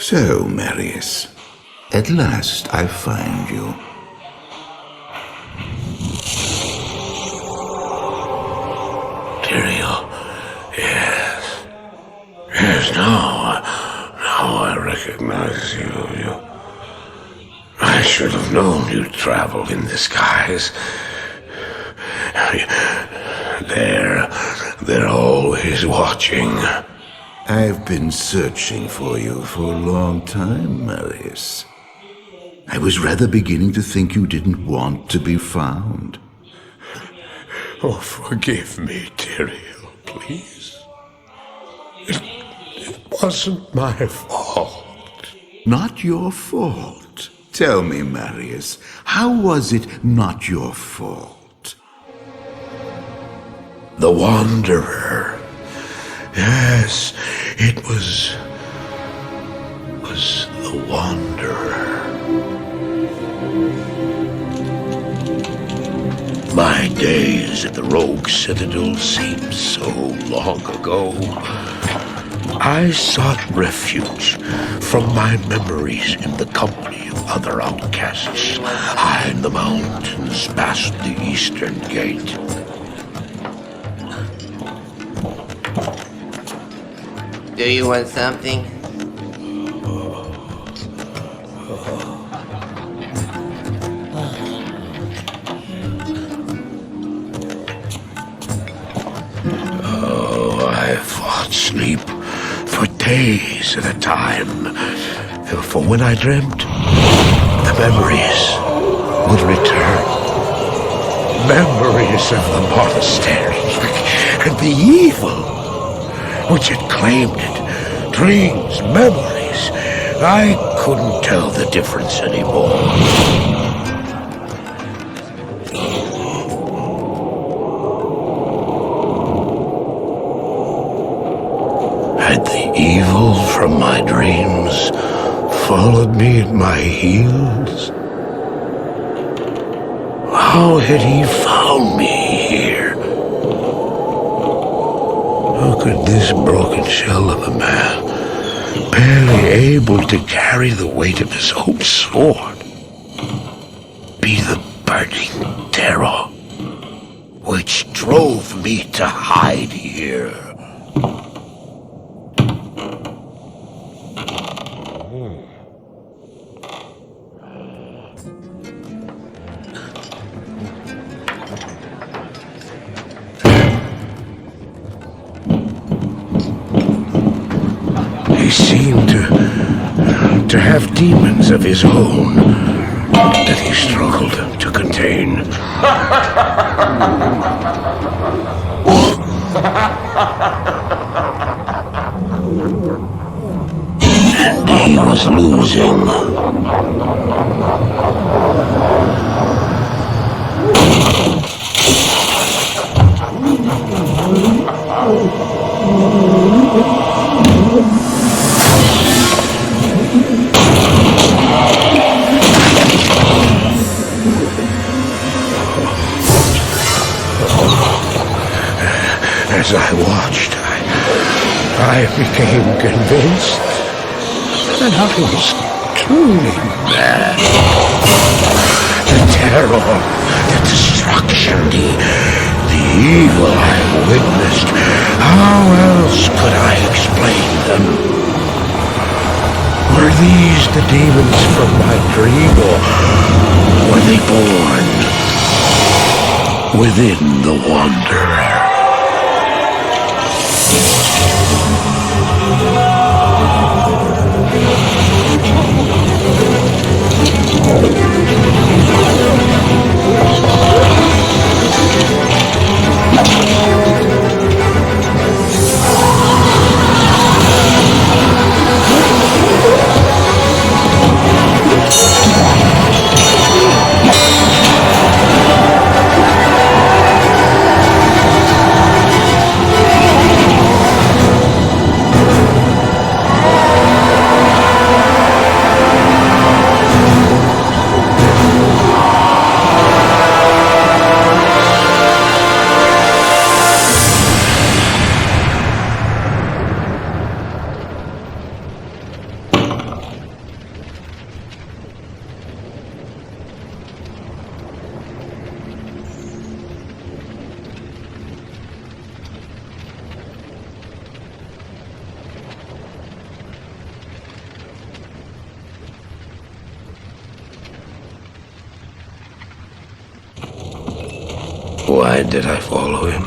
So, Marius, at last I find you. Tyrael, yes. Yes, now I recognize you. I should have known you'd travel in disguise. They're always watching. I've been searching for you for a long time, Marius. I was rather beginning to think you didn't want to be found. Oh, forgive me, Tyrael, please. It wasn't my fault. Not your fault. Tell me, Marius, how was it not your fault? The Wanderer. Yes, it was the Wanderer. My days at the Rogue Citadel seem so long ago. I sought refuge from my memories in the company of other outcasts, high in the mountains past the Eastern Gate. Do you want something? Oh, I fought sleep for days at a time. For when I dreamt, the memories would return. Memories of the monastery and the evil which had claimed it. Dreams, memories. I couldn't tell the difference anymore. Had the evil from my dreams followed me at my heels? How had he found me here? How could this broken shell of a man, barely able to carry the weight of his own sword, be the burning terror which drove me to hide here? He seemed to have demons of his own that he struggled to contain. And he was losing. As I watched, I became convinced that I was truly mad. The terror, the destruction, the evil I witnessed, how else could I explain them? Were these the demons from my dream, or were they born within the Wanderer? Why did I follow him?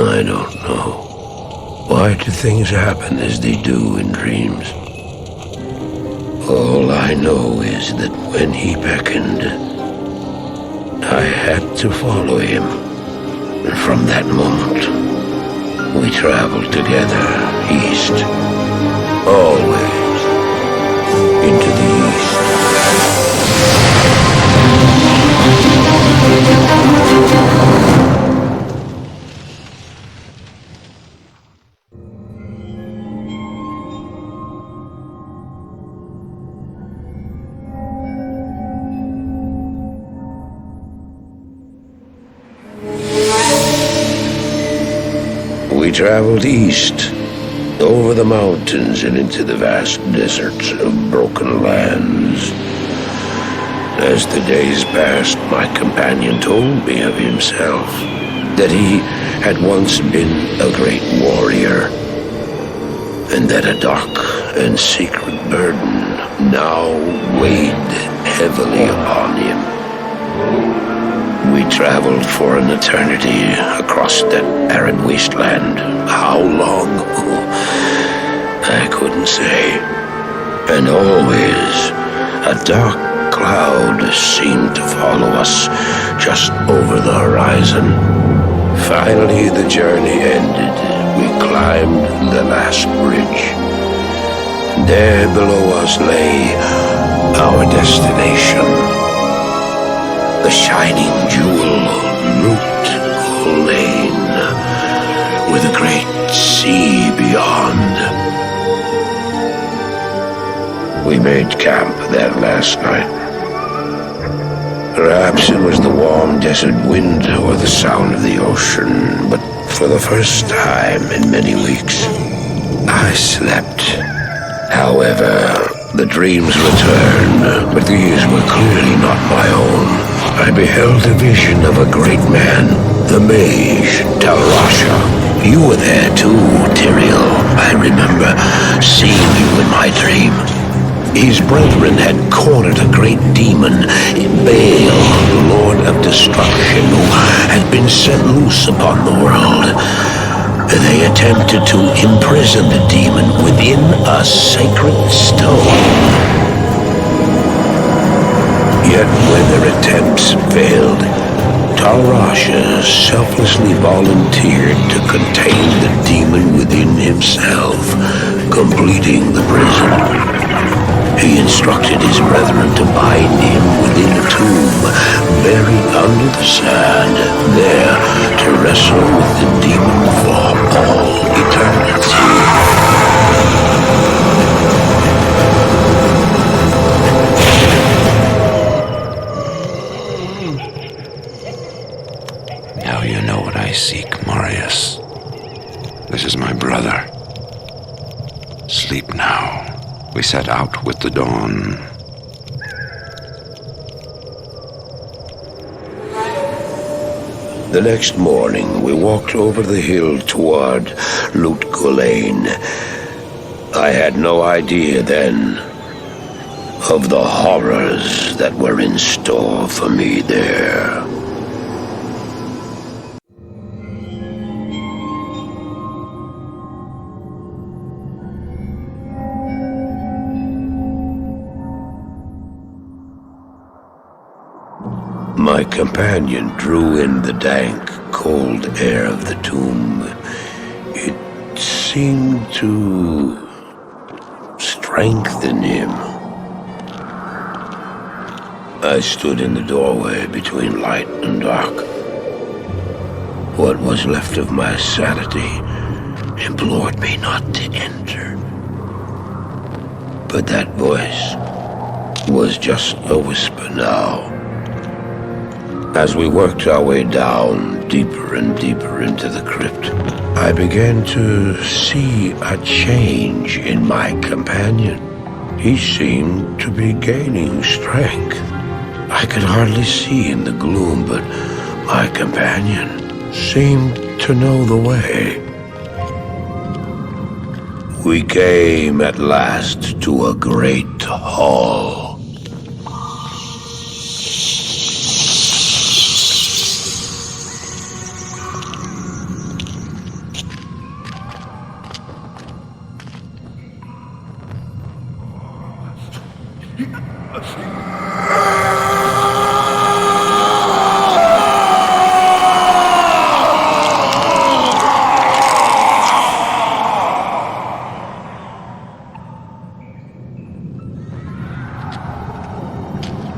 I don't know. Why do things happen as they do in dreams? All I know is that when he beckoned, I had to follow him. And from that moment, we traveled together east. Always into the east. We traveled east, over the mountains and into the vast deserts of broken lands. As the days passed, my companion told me of himself, that he had once been a great warrior, and that a dark and secret burden now weighed heavily upon him. We traveled for an eternity across that arid wasteland. How long? I couldn't say. And always, a dark cloud seemed to follow us just over the horizon. Finally, the journey ended. We climbed the last bridge. There below us lay our destination. The shining jewel, Loot Lane, with a great sea beyond. We made camp that last night. Perhaps it was the warm desert wind or the sound of the ocean, but for the first time in many weeks, I slept. However, the dreams returned, but these were clearly not my own. I beheld a vision of a great man, the mage, Talrasha. You were there too, Tyrael. I remember seeing you in my dream. His brethren had cornered a great demon, Baal, Lord of Destruction, who had been set loose upon the world. They attempted to imprison the demon within a sacred stone. Yet when their attempts failed, Talrasha selflessly volunteered to contain the demon within himself, completing the prison. He instructed his brethren to bind him within a tomb, buried under the sand, there to wrestle with the demon for all eternity. Now you know what I seek, Marius. This is my brother. Sleep now. We set out with the dawn. The next morning, we walked over the hill toward Loot Lane. I had no idea then of the horrors that were in store for me there. My companion drew in the dank, cold air of the tomb. It seemed to strengthen him. I stood in the doorway between light and dark. What was left of my sanity implored me not to enter. But that voice was just a whisper now. As we worked our way down, deeper and deeper into the crypt, I began to see a change in my companion. He seemed to be gaining strength. I could hardly see in the gloom, but my companion seemed to know the way. We came at last to a great hall.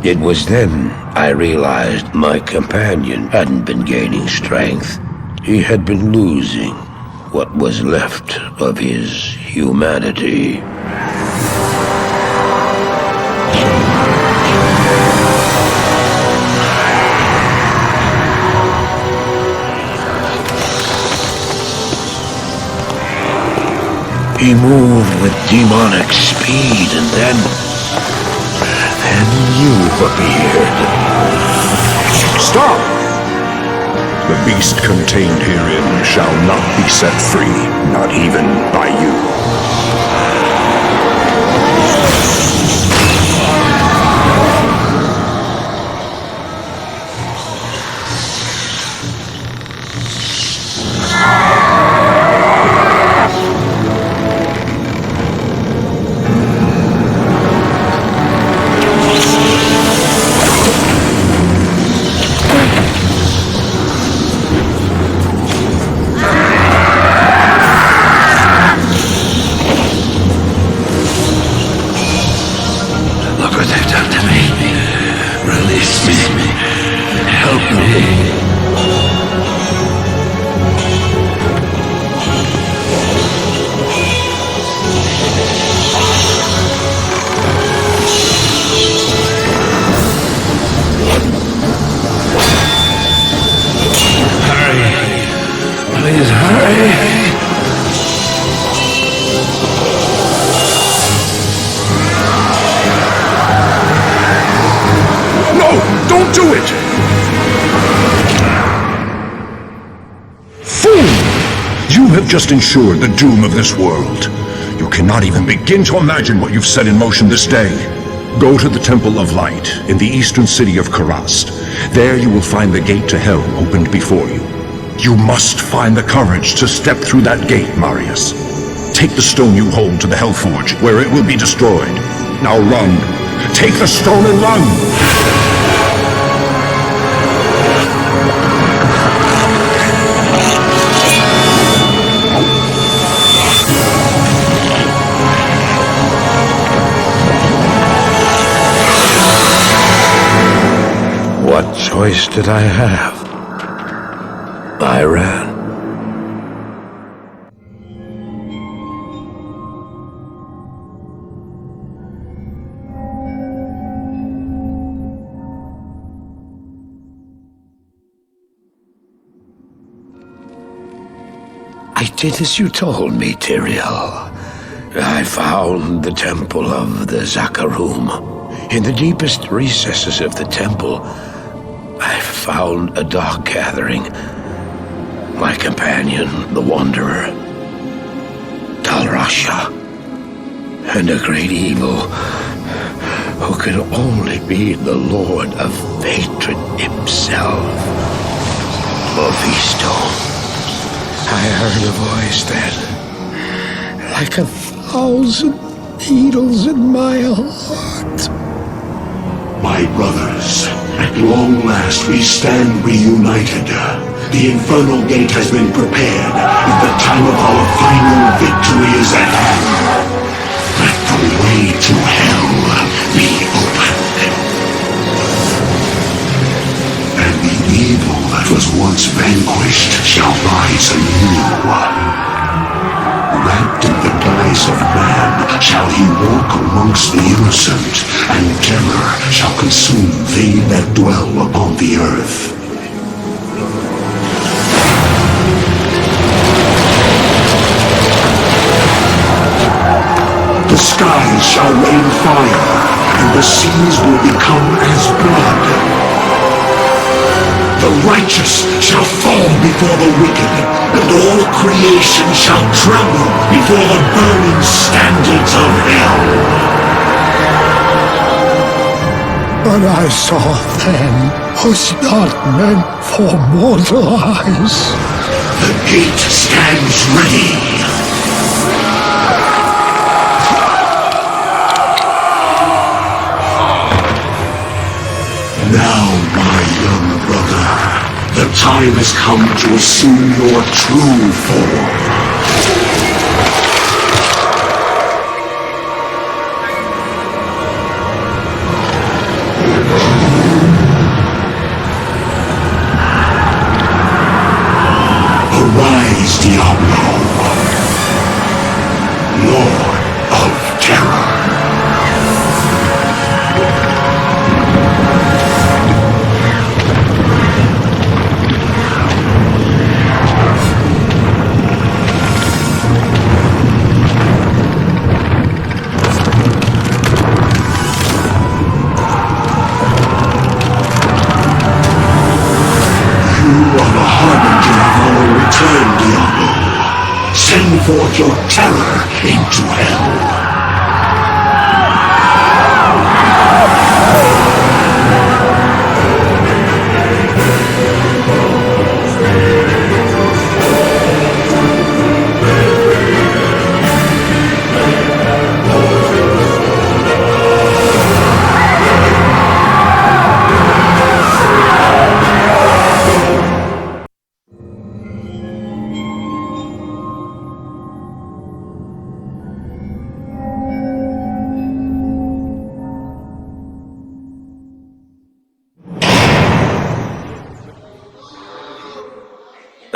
It was then I realized my companion hadn't been gaining strength. He had been losing what was left of his humanity. He moved with demonic speed, and then you appeared. Stop! The beast contained herein shall not be set free, not even by you. Just ensured the doom of this world. You cannot even begin to imagine what you've set in motion this day. Go to the Temple of Light in the eastern city of Karast. There you will find the gate to hell opened before you. You must find the courage to step through that gate, Marius. Take the stone you hold to the Hellforge, where it will be destroyed. Now run. Take the stone and run! What choice did I have? I ran. I did as you told me, Tyrael. I found the Temple of the Zakarum. In the deepest recesses of the temple, I found a dark gathering. My companion, the Wanderer, Talrasha, and a great evil who could only be the Lord of Hatred himself, Mephisto. I heard a voice then, like 1,000 needles in my heart. My brothers, at long last we stand reunited. The Infernal Gate has been prepared, and the time of our final victory is at hand. Let the way to hell be opened. And the evil that was once vanquished shall rise anew. Wrapped in the guise of man shall he walk amongst the innocent, and terror shall consume they that dwell upon the earth. The skies shall rain fire, and the seas will become as blood. The righteous shall fall before the wicked, and all creation shall tremble before the burning standards of hell. What I saw then was not meant for mortal eyes. The gate stands ready. Now, my young brother, the time has come to assume your true form. is Diablo, Lord of Terror. You are the harbinger of our return, Diablo. Send forth your terror into hell.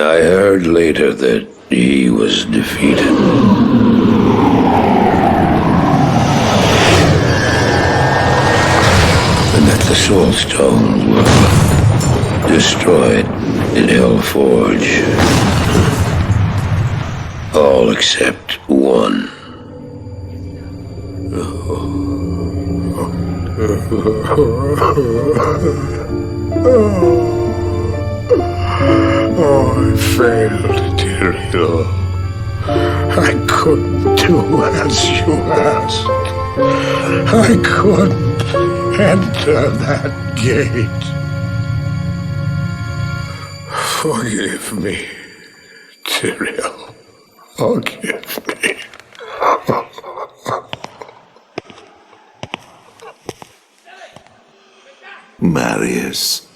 I heard later that he was defeated. And that the Soul Stones were destroyed in Hellforge. All except one. Oh, I failed, Diablo. I couldn't do as you asked. I couldn't enter that gate. Forgive me, Tyrael. Forgive me. Marius,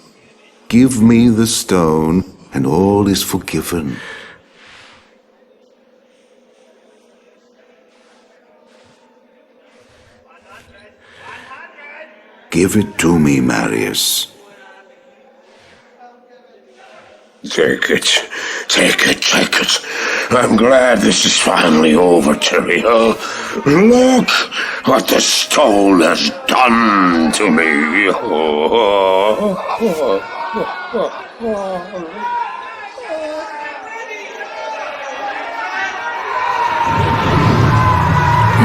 give me the stone, and all is forgiven. Give it to me, Marius. Take it. Take it, take it. I'm glad this is finally over, Tyrael. Look what the stone has done to me.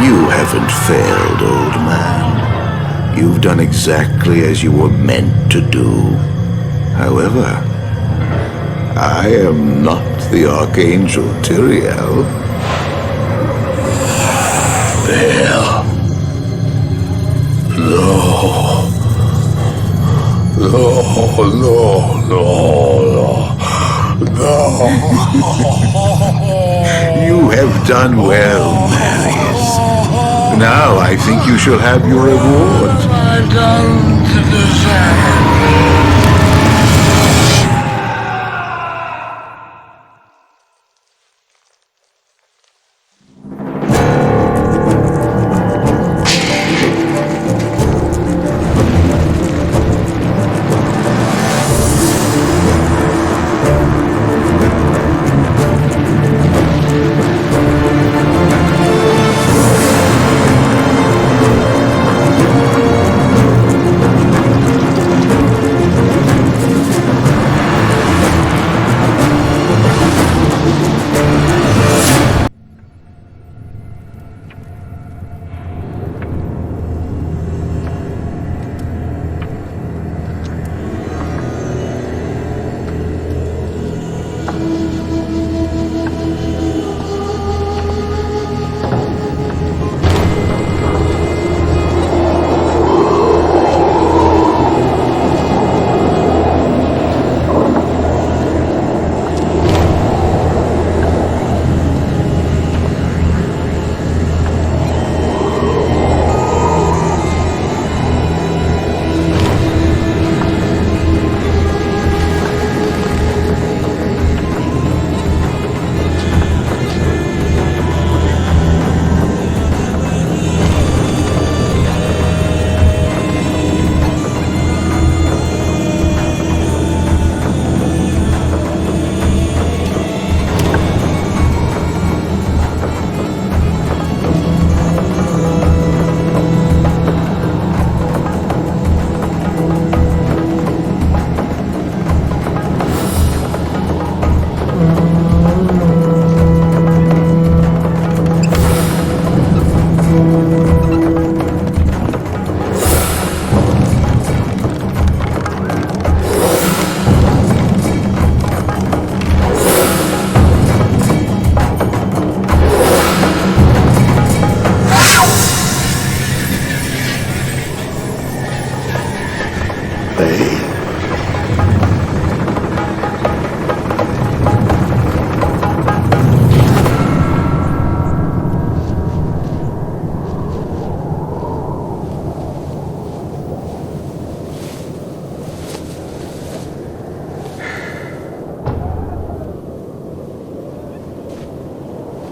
You haven't failed, old man. You've done exactly as you were meant to do. However, I am not the Archangel Tyrael. Well, no. You have done well, Marius. Now I think you shall have your reward. I done to deserve.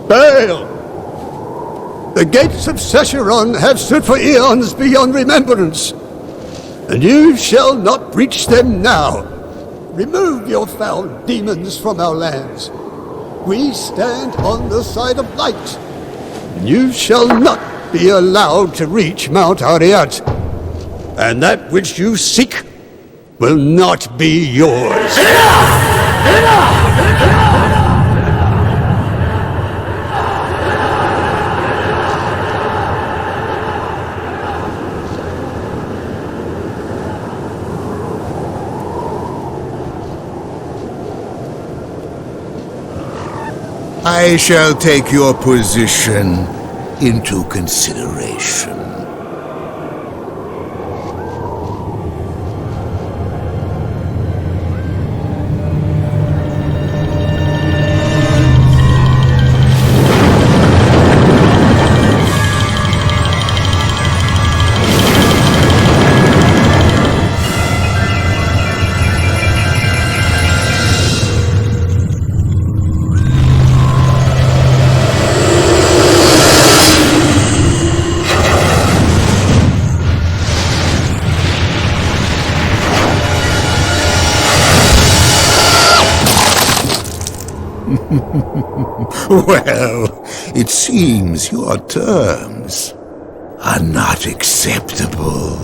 Bail! The gates of Sescheron have stood for eons beyond remembrance, and you shall not breach them now. Remove your foul demons from our lands. We stand on the side of light, and you shall not be allowed to reach Mount Ariat. And that which you seek will not be yours. I shall take your position into consideration. Well, it seems your terms are not acceptable.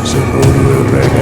Se